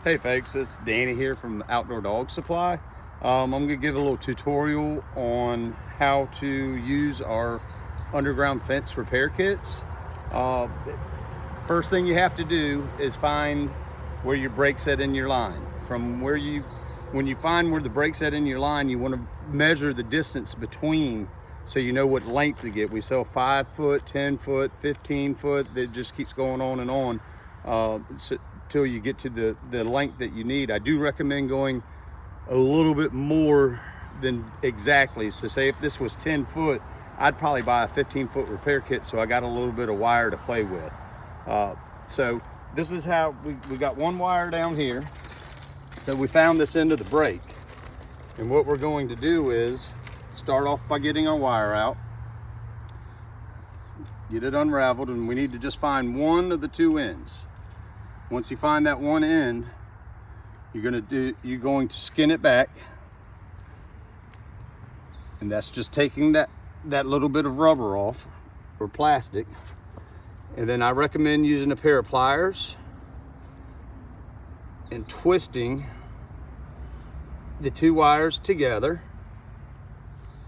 Hey folks, it's Danny here from Outdoor Dog Supply. I'm going to give a little tutorial on how to use our underground fence repair kits. First thing you have to do is find where your brake set in your line. When you find where the brake set in your line, you want to measure the distance between so you know what length to get. We sell 5 foot, 10 foot, 15 foot. That just keeps going on and on. Till you get to the length that you need. I do recommend going a little bit more than exactly. So say if this was 10 foot, I'd probably buy a 15-foot repair kit so I got a little bit of wire to play with. So this is how we got one wire down here. So we found this end of the brake. And what we're going to do is start off by getting our wire out, get it unraveled, and we need to just find one of the two ends. Once you find that one end, you're going to skin it back, and that's just taking that little bit of rubber off or plastic. And then I recommend using a pair of pliers and twisting the two wires together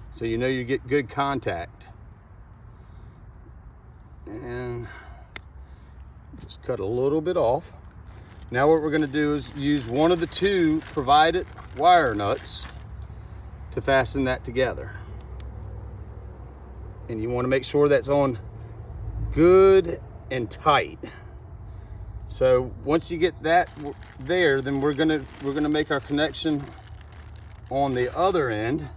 so you know you get good contact. And just cut a little bit off. Now what we're going to do is use one of the two provided wire nuts to fasten that together. And you want to make sure that's on good and tight. So once you get that there, then we're gonna make our connection on the other end.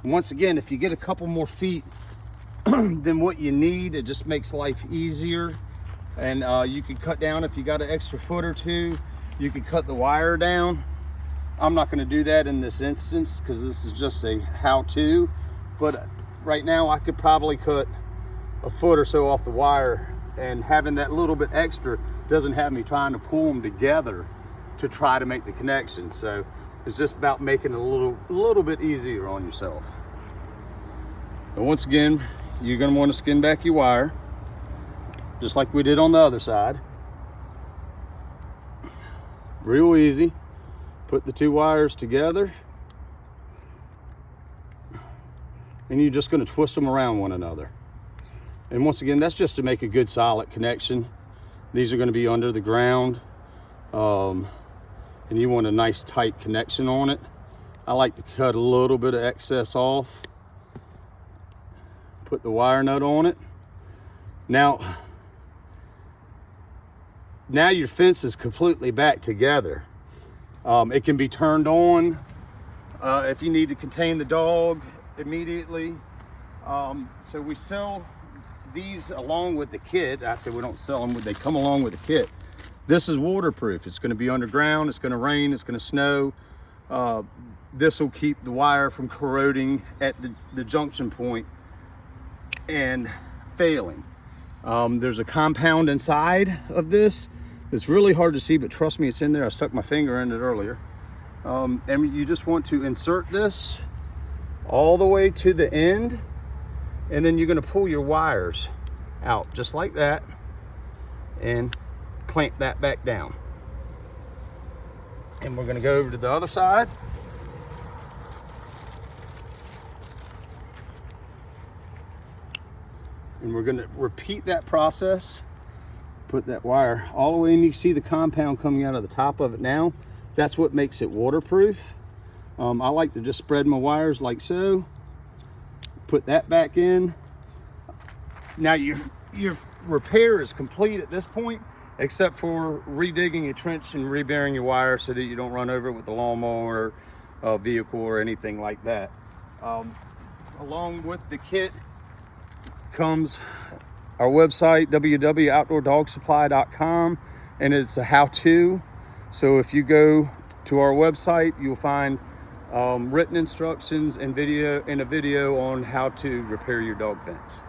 And once again, if you get a couple more feet than what you need, it just makes life easier. And you can cut down, if you got an extra foot or two, you can cut the wire down. I'm not going to do that in this instance because this is just a how-to. But right now I could probably cut a foot or so off the wire, and having that little bit extra doesn't have me trying to pull them together to try to make the connection. So it's just about making it a little bit easier on yourself. And once again, you're going to want to skin back your wire, just like we did on the other side. Real easy. Put the two wires together, and you're just going to twist them around one another. And once again, that's just to make a good solid connection. These are going to be under the ground, and you want a nice tight connection on it. I like to cut a little bit of excess off, put the wire nut on it. Now your fence is completely back together. It can be turned on if you need to contain the dog immediately. So we sell these along with the kit. I said we don't sell them, they come along with the kit. This is waterproof. It's going to be underground, it's going to rain, it's going to snow. This will keep the wire from corroding at the junction point and failing. There's a compound inside of this. It's really hard to see, but trust me, it's in there. I stuck my finger in it earlier. And you just want to insert this all the way to the end, and then you're going to pull your wires out just like that and clamp that back down. And we're going to go over to the other side. And we're going to repeat that process. Put that wire all the way in. You can see the compound coming out of the top of it now. That's what makes it waterproof. I like to just spread my wires like so. Put that back in. Now your repair is complete at this point, except for redigging your trench and reburying your wire so that you don't run over it with the lawnmower, vehicle, or anything like that. Along with the kit comes our website, www.outdoordogsupply.com, and it's a how-to. So if you go to our website, you'll find written instructions and a video on how to repair your dog fence.